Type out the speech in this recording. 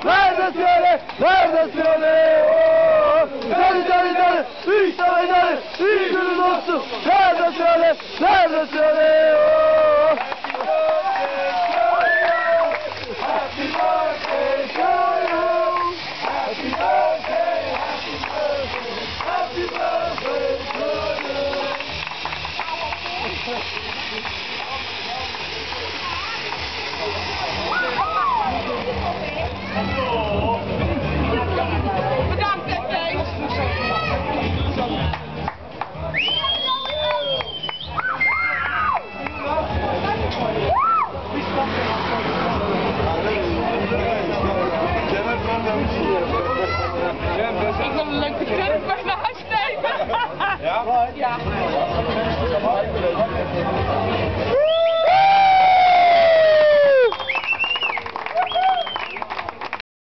Nerede söyle, nerede söyle, üç tane canı, üç günün olsun, nerede söyle, nerede söyle, Happy birthday to you, happy birthday, happy birthday, happy birthday to you. Bedankt, Kees. Ik wil een leuke trip naar huis nemen. Ja? Ja.